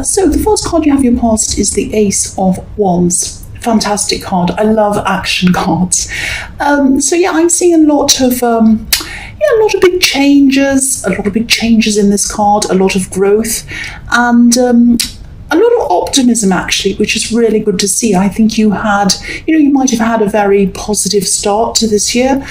So the first card you have your past is the Ace of Wands. Fantastic card. I love action cards. So yeah, I'm seeing a lot of a lot of big changes, in this card, a lot of growth, and a lot of optimism actually, which is really good to see. I think you might have had a very positive start to this year.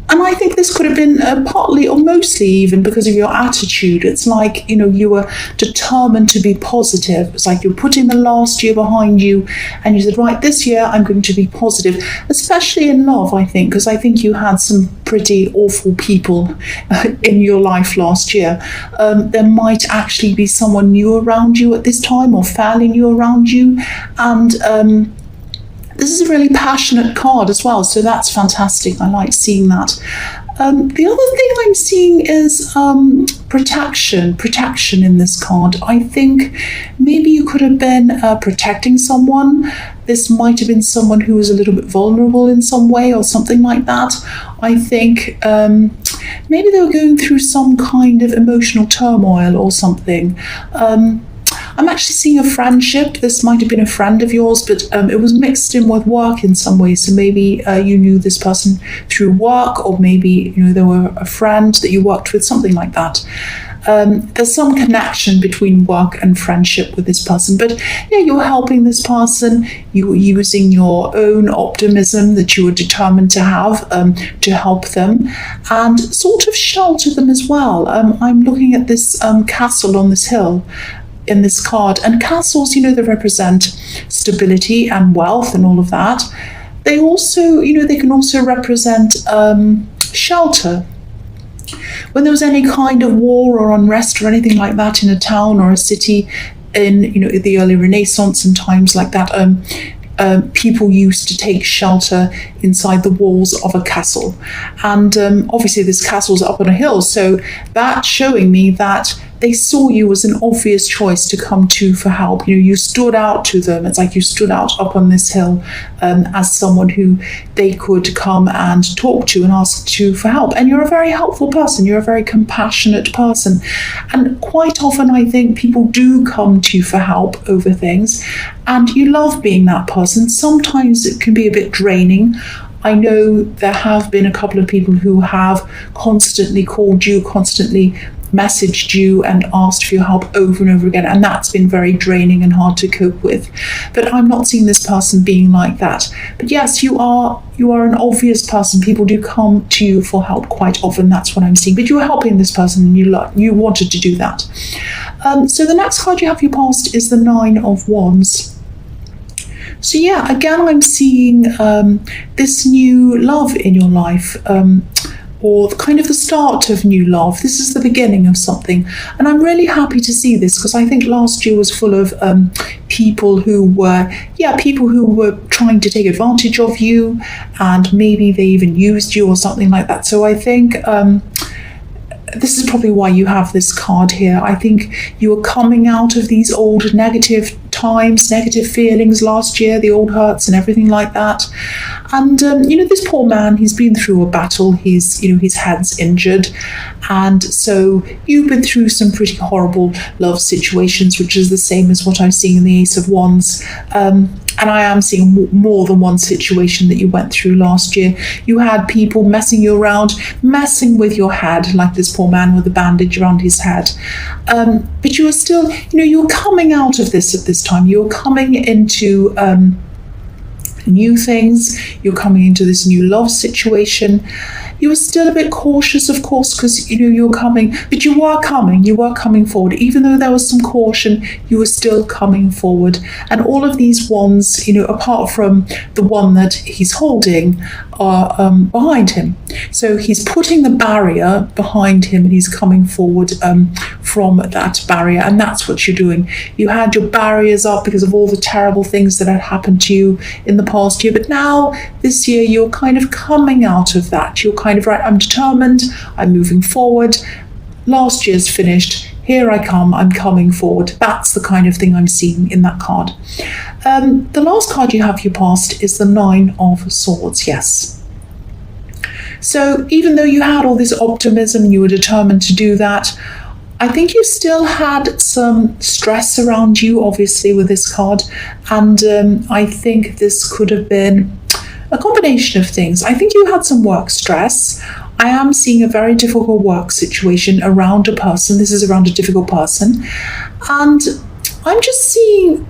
And I think this could have been partly or mostly even because of your attitude. It's like, you were determined to be positive. It's like you're putting the last year behind you and you said, right, this year I'm going to be positive, especially in love, I think, because I think you had some pretty awful people in your life last year. There might actually be someone new around you at this time or fairly new around you. And this is a really passionate card as well, so that's fantastic. I like seeing that. The other thing I'm seeing is protection in this card. I think maybe you could have been protecting someone. This might have been someone who was a little bit vulnerable in some way or something like that. I think maybe they were going through some kind of emotional turmoil or something. I'm actually seeing a friendship. This might have been a friend of yours, but it was mixed in with work in some way. So maybe you knew this person through work, or maybe they were a friend that you worked with, something like that. There's some connection between work and friendship with this person, but yeah, you're helping this person. You were using your own optimism that you were determined to have to help them and sort of shelter them as well. I'm looking at this castle on this hill in this card, and castles, they represent stability and wealth and all of that. They also, they can also represent shelter. When there was any kind of war or unrest or anything like that in a town or a city in the early Renaissance and times like that, people used to take shelter inside the walls of a castle. And obviously this castle's up on a hill, so that's showing me that they saw you as an obvious choice to come to for help. You stood out to them. It's like you stood out up on this hill as someone who they could come and talk to and ask to for help. And you're a very helpful person. You're a very compassionate person. And quite often I think people do come to you for help over things, and you love being that person. Sometimes it can be a bit draining. I know there have been a couple of people who have constantly called you, constantly messaged you and asked for your help over and over again, and that's been very draining and hard to cope with. But I'm not seeing this person being like that. But yes, you are an obvious person. People do come to you for help quite often. That's what I'm seeing. But you were helping this person and you wanted to do that. So the next card you have your past is the Nine of Wands. So yeah, again, I'm seeing this new love in your life, or kind of the start of new love. This is the beginning of something. And I'm really happy to see this, because I think last year was full of people who were trying to take advantage of you, and maybe they even used you or something like that. So I think this is probably why you have this card here. I think you were coming out of these old negative times, negative feelings last year, the old hurts and everything like that. And this poor man, he's been through a battle. His head's injured, and so you've been through some pretty horrible love situations, which is the same as what I'm seeing in the Ace of Wands. And I am seeing more than one situation that you went through last year. You had people messing you around, messing with your head, like this poor man with a bandage around his head. But you are still, you're coming out of this at this time. You're coming into new things. You're coming into this new love situation. You were still a bit cautious, of course, because you're coming, but you were coming forward. Even though there was some caution, you were still coming forward. And all of these wands, apart from the one that he's holding, are behind him. So he's putting the barrier behind him, and he's coming forward from that barrier. And that's what you're doing. You had your barriers up because of all the terrible things that had happened to you in the past year, but now this year you're kind of coming out of that. You're kind of right, I'm determined, I'm moving forward. Last year's finished, here I come, I'm coming forward. That's the kind of thing I'm seeing in that card. The last card you have your past is the Nine of Swords. Yes. So even though you had all this optimism, you were determined to do that, I think you still had some stress around you, obviously, with this card. And I think this could have been a combination of things. I think you had some work stress. I am seeing a very difficult work situation around a person. This is around a difficult person. And I'm just seeing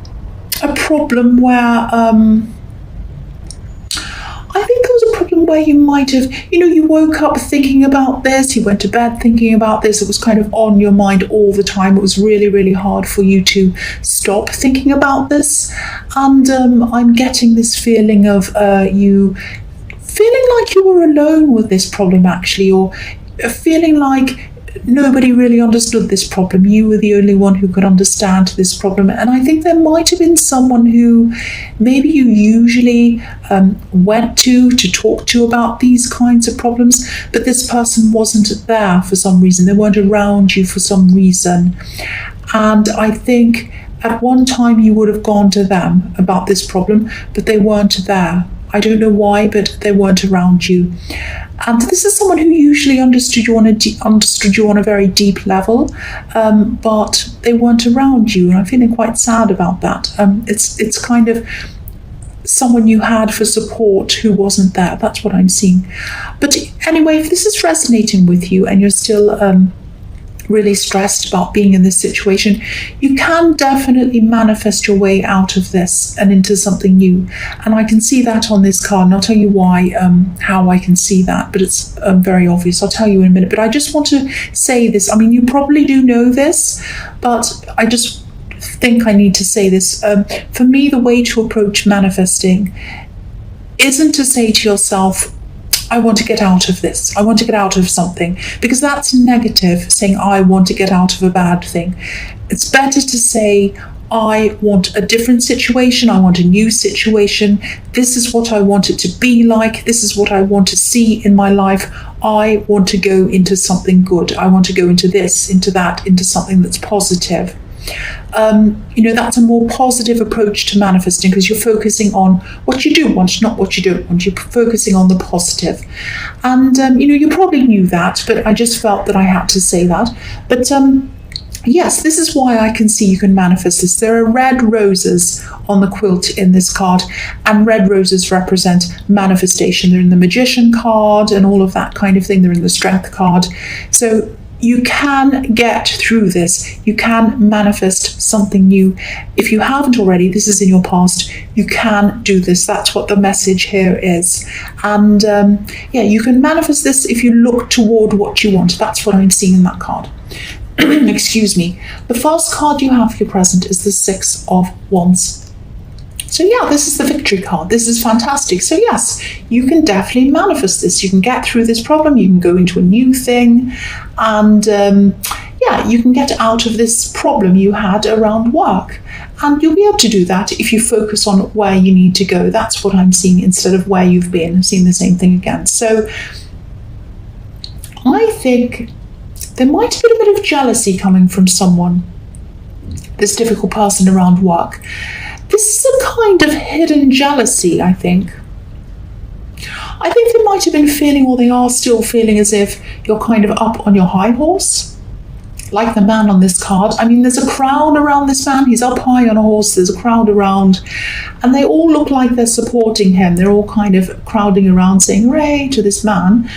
a problem where I think there was a problem where you might have, you woke up thinking about this, you went to bed thinking about this, it was kind of on your mind all the time. It was really, really hard for you to stop thinking about this. And I'm getting this feeling of you feeling like you were alone with this problem, actually, or feeling like nobody really understood this problem. You were the only one who could understand this problem. And I think there might have been someone who maybe you usually went to talk to about these kinds of problems, but this person wasn't there for some reason. They weren't around you for some reason. And I think at one time you would have gone to them about this problem, but they weren't there. I don't know why, but they weren't around you. And this is someone who usually understood you on a very deep level, but they weren't around you, and I'm feeling quite sad about that. It's kind of someone you had for support who wasn't there. That's what I'm seeing. But anyway, if this is resonating with you and you're still really stressed about being in this situation, you can definitely manifest your way out of this and into something new. And I can see that on this card, and I'll tell you why, how I can see that, but it's very obvious. I'll tell you in a minute. But I just want to say this. I mean, you probably do know this, but I just think I need to say this. For me, the way to approach manifesting isn't to say to yourself, I want to get out of this. I want to get out of something, because that's negative, saying I want to get out of a bad thing. It's better to say, I want a different situation. I want a new situation. This is what I want it to be like. This is what I want to see in my life. I want to go into something good. I want to go into this, into that, into something that's positive. That's a more positive approach to manifesting, because you're focusing on what you do want, not what you don't want. You're focusing on the positive. And, you probably knew that, but I just felt that I had to say that. But yes, this is why I can see you can manifest this. There are red roses on the quilt in this card, and red roses represent manifestation. They're in the Magician card and all of that kind of thing. They're in the Strength card. So you can get through this. You can manifest something new. If you haven't already, this is in your past, you can do this. That's what the message here is. And you can manifest this if you look toward what you want. That's what I'm seeing in that card. Excuse me. The first card you have for your present is the Six of Wands. So yeah, this is the victory card. This is fantastic. So yes, you can definitely manifest this. You can get through this problem. You can go into a new thing. And you can get out of this problem you had around work. And you'll be able to do that if you focus on where you need to go. That's what I'm seeing instead of where you've been. I'm seeing the same thing again. So I think there might have been a bit of jealousy coming from someone, this difficult person around work. This is a kind of hidden jealousy, I think. I think they might have been feeling, or they are still feeling, as if you're kind of up on your high horse, like the man on this card. I mean, there's a crowd around this man. He's up high on a horse. There's a crowd around, and they all look like they're supporting him. They're all kind of crowding around saying, hooray to this man.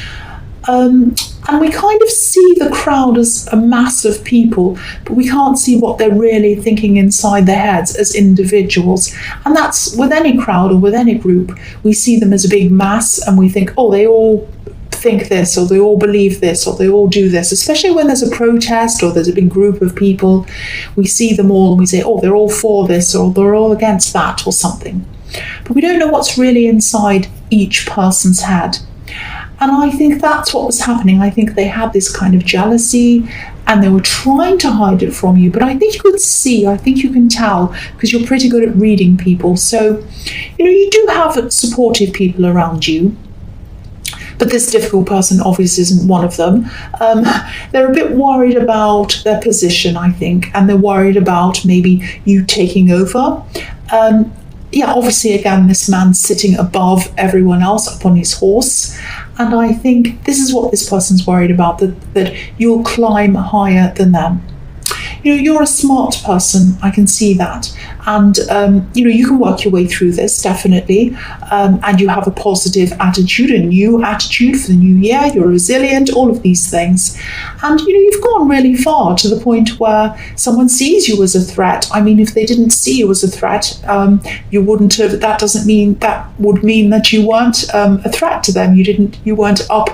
And we kind of see the crowd as a mass of people, but we can't see what they're really thinking inside their heads as individuals. And that's with any crowd or with any group. We see them as a big mass, and we think, oh, they all think this, or they all believe this, or they all do this. Especially when there's a protest or there's a big group of people, we see them all and we say, oh, they're all for this, or they're all against that, or something. But we don't know what's really inside each person's head. And I think that's what was happening. I think they had this kind of jealousy, and they were trying to hide it from you. But I think you could see, I think you can tell, because you're pretty good at reading people. So, you do have supportive people around you. But this difficult person obviously isn't one of them. They're a bit worried about their position, I think, and they're worried about maybe you taking over. Obviously, again, this man's sitting above everyone else up on his horse. And I think this is what this person's worried about, that you'll climb higher than them. You're a smart person, I can see that. And, you can work your way through this, definitely. And you have a positive attitude, a new attitude for the new year. You're resilient, all of these things. And, you've gone really far to the point where someone sees you as a threat. I mean, if they didn't see you as a threat, you wouldn't have, that would mean that you weren't a threat to them. You weren't up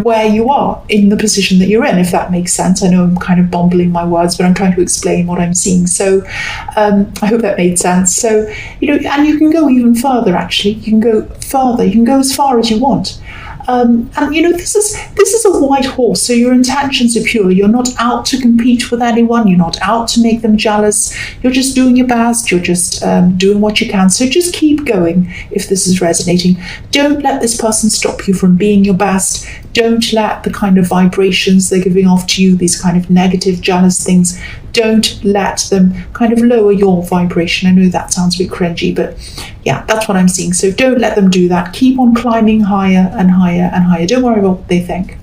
where you are in the position that you're in, if that makes sense. I know I'm kind of bumbling my words, but I'm trying to explain what I'm seeing. So I hope that made sense. So, and you can go even further, actually. You can go further. You can go as far as you want. And this is a white horse, so your intentions are pure. You're not out to compete with anyone. You're not out to make them jealous. You're just doing your best. You're just doing what you can. So just keep going if this is resonating. Don't let this person stop you from being your best. Don't let the kind of vibrations they're giving off to you, these kind of negative, jealous things, don't let them kind of lower your vibration. I know that sounds a bit cringy, but yeah, that's what I'm seeing. So don't let them do that. Keep on climbing higher and higher and higher. Don't worry about what they think.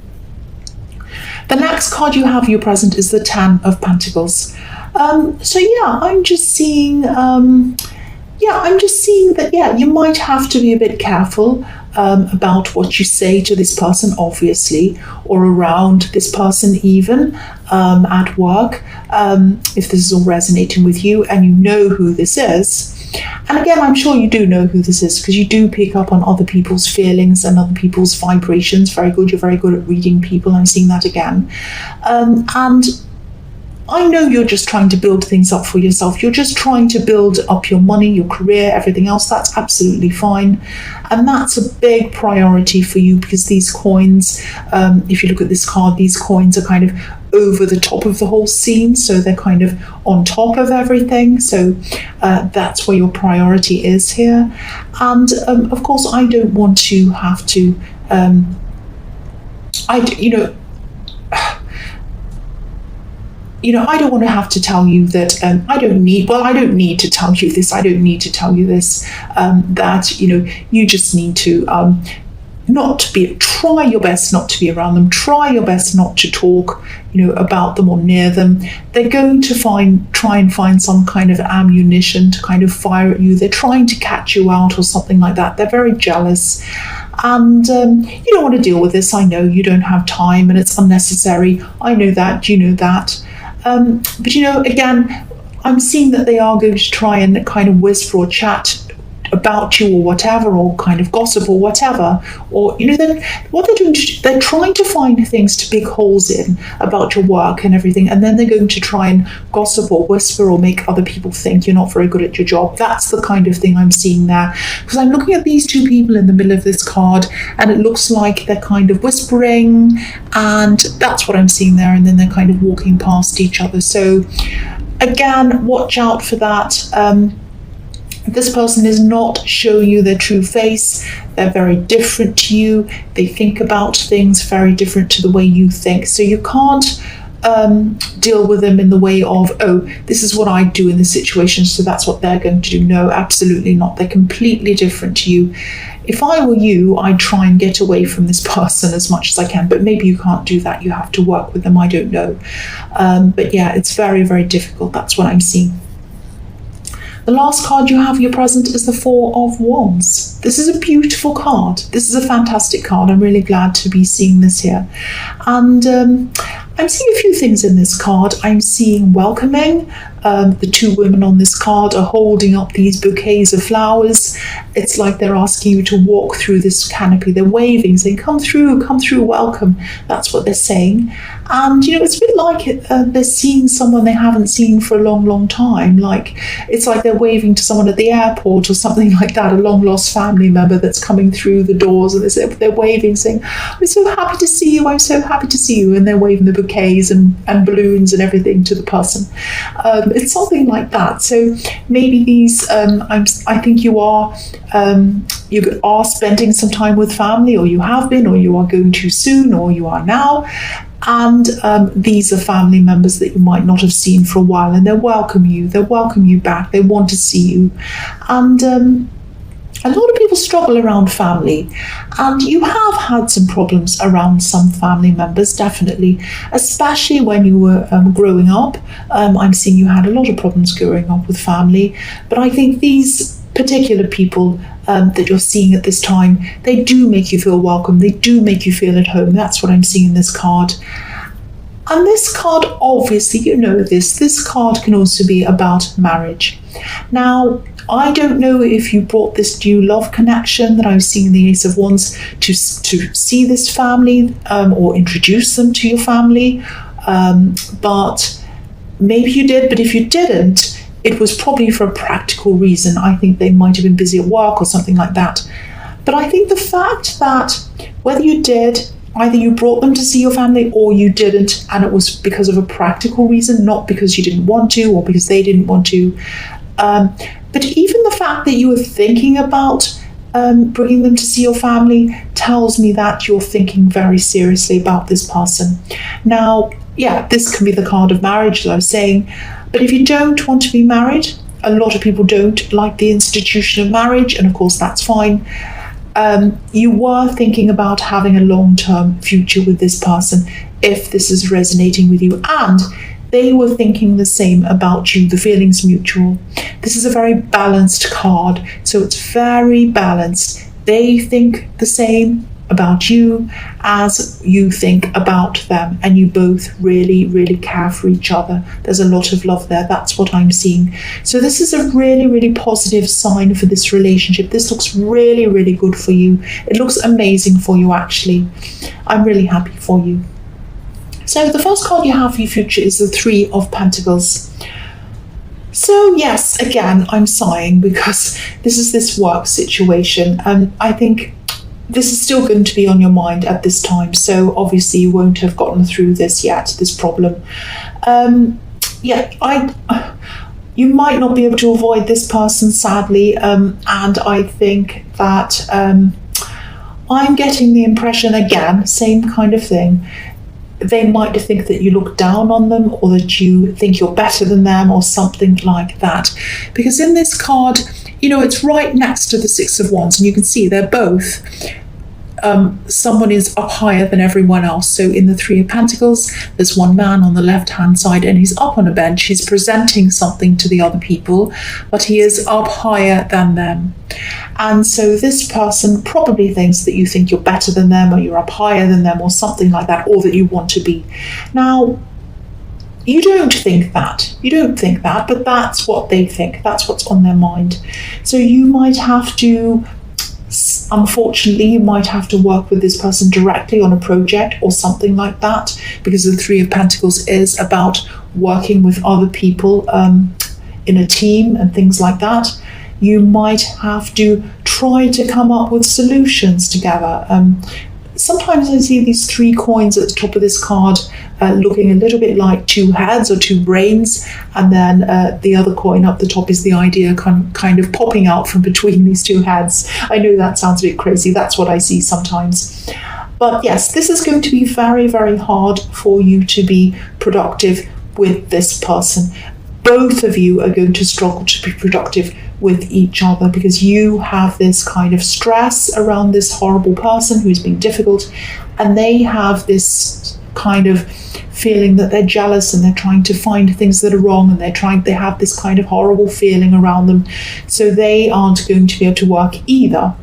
The next card you have, your present, is the Ten of Pentacles. I'm just seeing that, you might have to be a bit careful about what you say to this person, obviously, or around this person even, at work, if this is all resonating with you and you know who this is. And again, I'm sure you do know who this is, because you do pick up on other people's feelings and other people's vibrations. Very good. You're very good at reading people. I'm seeing that again. And I know you're just trying to build things up for yourself. You're just trying to build up your money, your career, everything else. That's absolutely fine. And that's a big priority for you, because these coins, if you look at this card, these coins are kind of over the top of the whole scene. So they're kind of on top of everything. So that's where your priority is here. And of course, I don't want to have to, I don't want to have to tell you that I don't need to tell you this. I don't need to tell you this, that, you just need to try your best not to be around them. Try your best not to talk, about them or near them. They're going to try and find some kind of ammunition to kind of fire at you. They're trying to catch you out or something like that. They're very jealous. And you don't want to deal with this. I know you don't have time and it's unnecessary. I know that, you know that. But again, I'm seeing that they are going to try and kind of whisper or chat about you or whatever, or kind of gossip or whatever, or then what they're doing, they're trying to find things to pick holes in about your work and everything, and then they're going to try and gossip or whisper or make other people think you're not very good at your job. That's the kind of thing I'm seeing there, because I'm looking at these two people in the middle of this card, and it looks like they're kind of whispering, and that's what I'm seeing there, and then they're kind of walking past each other. So again, watch out for that. This person is not showing you their true face. They're very different to you. They think about things very different to the way you think. So you can't deal with them in the way of, oh, this is what I do in this situation, so that's what they're going to do. No, absolutely not. They're completely different to you. If I were you, I'd try and get away from this person as much as I can, but maybe you can't do that. You have to work with them. I don't know. But yeah, it's very, very difficult. That's what I'm seeing. The last card you have, your present, is the Four of Wands. This is a beautiful card. This is a fantastic card. I'm really glad to be seeing this here. And I'm seeing a few things in this card. I'm seeing welcoming. The two women on this card are holding up these bouquets of flowers. It's like they're asking you to walk through this canopy. They're waving, saying, come through, welcome. That's what they're saying. And, it's a bit like they're seeing someone they haven't seen for a long, long time. Like, it's like they're waving to someone at the airport or something like that, a long-lost family member that's coming through the doors, and they're waving, saying, I'm so happy to see you, I'm so happy to see you. And they're waving the bouquets and balloons and everything to the person. It's something like that. So maybe these, I think you are spending some time with family, or you have been, or you are going to soon, or you are now. And these are family members that you might not have seen for a while, and they welcome you back. They want to see you. And A lot of people struggle around family, and you have had some problems around some family members, definitely, especially when you were growing up. I'm seeing you had a lot of problems growing up with family, but I think these particular people that you're seeing at this time, they do make you feel welcome, they do make you feel at home. That's what I'm seeing in this card. And this card, obviously, you know this card can also be about marriage. Now, I don't know if you brought this new love connection that I'm seeing in the Ace of Wands to see this family or introduce them to your family, but maybe you did. But if you didn't, it was probably for a practical reason. I think they might have been busy at work or something like that. But I think the fact that whether you did, either you brought them to see your family or you didn't, and it was because of a practical reason, not because you didn't want to or because they didn't want to. But even the fact that you were thinking about bringing them to see your family tells me that you're thinking very seriously about this person. Now, yeah, this can be the card of marriage, as I was saying, but if you don't want to be married, a lot of people don't like the institution of marriage, and of course that's fine. You were thinking about having a long-term future with this person, if this is resonating with you, and they were thinking the same about you. The feeling's mutual. This is a very balanced card, so it's very balanced. They think the same about you as you think about them, and you both really, really care for each other. There's a lot of love there. That's what I'm seeing. So this is a really, really positive sign for this relationship. This looks really, really good for you. It looks amazing for you, actually. I'm really happy for you. So the first card you have for your future is the Three of Pentacles. So yes, again, I'm sighing because this is this work situation, and I think this is still going to be on your mind at this time. So obviously you won't have gotten through this yet, this problem. You might not be able to avoid this person, sadly, and I think that I'm getting the impression, again, same kind of thing. They might think that you look down on them, or that you think you're better than them, or something like that. Because in this card, you know, it's right next to the Six of Wands, and you can see they're both, someone is up higher than everyone else. So in the Three of Pentacles, there's one man on the left-hand side, and he's up on a bench. He's presenting something to the other people, but he is up higher than them. And so this person probably thinks that you think you're better than them, or you're up higher than them, or something like that, or that you want to be. Now, you don't think that. You don't think that, but that's what they think. That's what's on their mind. So you might have to, unfortunately, you might have to work with this person directly on a project or something like that, because the Three of Pentacles is about working with other people in a team and things like that. You might have to try to come up with solutions together. Sometimes I see these three coins at the top of this card looking a little bit like two heads or two brains, and then the other coin up the top is the idea kind of popping out from between these two heads. I know that sounds a bit crazy. That's what I see sometimes. But yes, this is going to be very, very hard for you to be productive with this person. Both of you are going to struggle to be productive with each other, because you have this kind of stress around this horrible person who's being difficult, and they have this kind of feeling that they're jealous, and they're trying to find things that are wrong, and they have this kind of horrible feeling around them. So they aren't going to be able to work either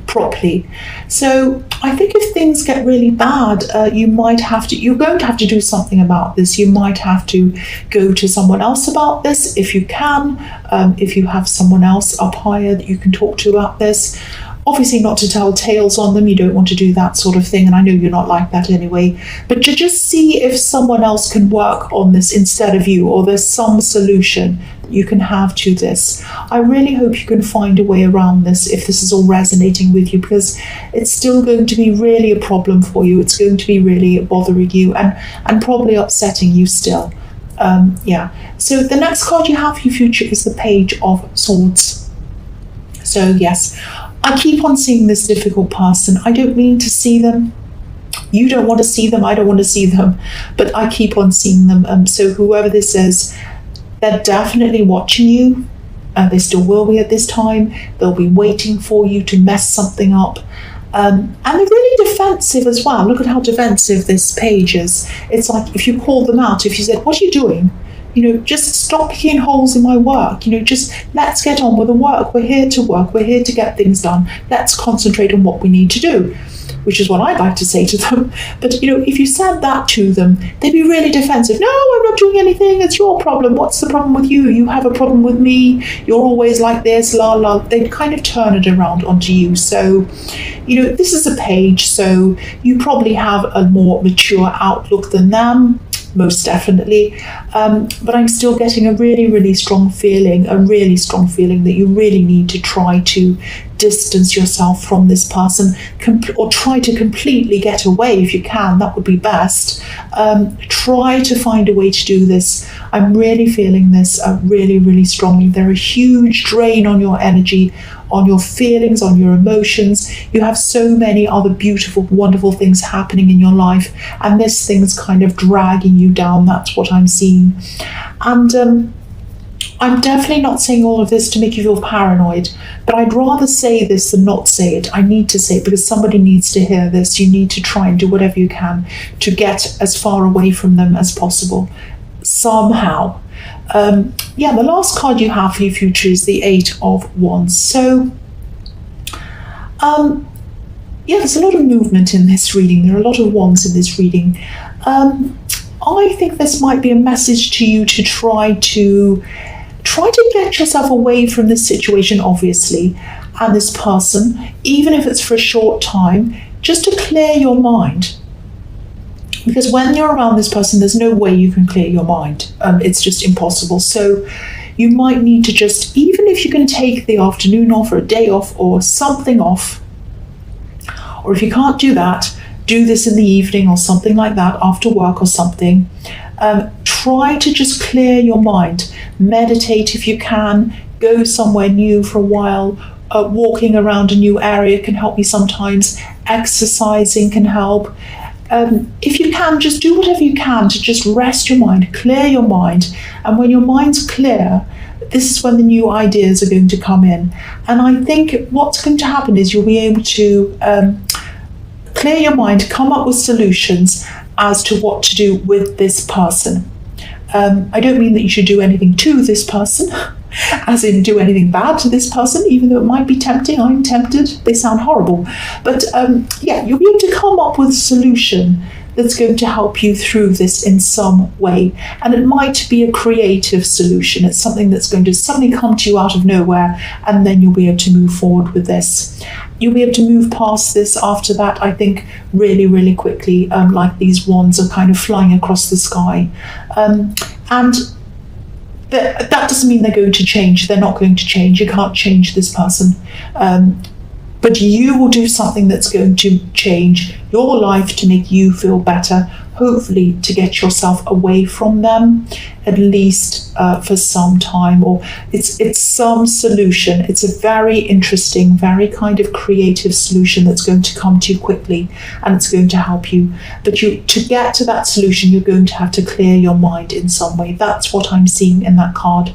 properly. So I think if things get really bad, you're going to have to do something about this. You might have to go to someone else about this if you can, if you have someone else up higher that you can talk to about this. Obviously not to tell tales on them. You don't want to do that sort of thing, and I know you're not like that anyway, but to just see if someone else can work on this instead of you, or there's some solution that you can have to this. I really hope you can find a way around this if this is all resonating with you, because it's still going to be really a problem for you. It's going to be really bothering you and probably upsetting you still. So the next card you have for your future is the Page of Swords. So yes, I keep on seeing this difficult person. I don't mean to see them. You don't want to see them. I don't want to see them. But I keep on seeing them. So whoever this is, they're definitely watching you. They still will be at this time. They'll be waiting for you to mess something up. And they're really defensive as well. Look at how defensive this page is. It's like if you called them out, if you said, what are you doing? Just stop picking holes in my work. Just let's get on with the work. We're here to work. We're here to get things done. Let's concentrate on what we need to do, which is what I'd like to say to them. But, if you said that to them, they'd be really defensive. No, I'm not doing anything. It's your problem. What's the problem with you? You have a problem with me. You're always like this, la, la. They'd kind of turn it around onto you. So, this is a page, so you probably have a more mature outlook than them. Most definitely, but I'm still getting a really, really strong feeling that you really need to try to distance yourself from this person, or try to completely get away if you can. That would be best. Try to find a way to do this. I'm really feeling this really, really strongly. They're a huge drain on your energy, on your feelings, on your emotions. You have so many other beautiful, wonderful things happening in your life, and this thing's kind of dragging you down. That's what I'm seeing. And I'm definitely not saying all of this to make you feel paranoid, but I'd rather say this than not say it. I need to say it because somebody needs to hear this. You need to try and do whatever you can to get as far away from them as possible, somehow. The last card you have for your future is the 8 of Wands. So, there's a lot of movement in this reading. There are a lot of wands in this reading. I think this might be a message to you to try to get yourself away from this situation, obviously, and this person, even if it's for a short time, just to clear your mind. Because when you're around this person, there's no way you can clear your mind. It's just impossible. So you might need to just, even if you can take the afternoon off or a day off or something off, or if you can't do that, do this in the evening or something like that after work or something. Try to just clear your mind. Meditate if you can. Go somewhere new for a while. Walking around a new area can help you sometimes. Exercising can help. If you can, just do whatever you can to just rest your mind, clear your mind. And when your mind's clear, this is when the new ideas are going to come in. And I think what's going to happen is you'll be able to clear your mind, come up with solutions as to what to do with this person. I don't mean that you should do anything to this person, as in do anything bad to this person, even though it might be tempting. I'm tempted. They sound horrible. But you'll be able to come up with a solution that's going to help you through this in some way. And it might be a creative solution. It's something that's going to suddenly come to you out of nowhere, and then you'll be able to move forward with this. You'll be able to move past this after that, I think, really, really quickly, like these wands are kind of flying across the sky. And that doesn't mean they're going to change. They're not going to change. You can't change this person. But you will do something that's going to change your life to make you feel better, hopefully to get yourself away from them, at least for some time. Or it's some solution. It's a very interesting, very kind of creative solution that's going to come to you quickly, and it's going to help you. But to get to that solution, you're going to have to clear your mind in some way. That's what I'm seeing in that card.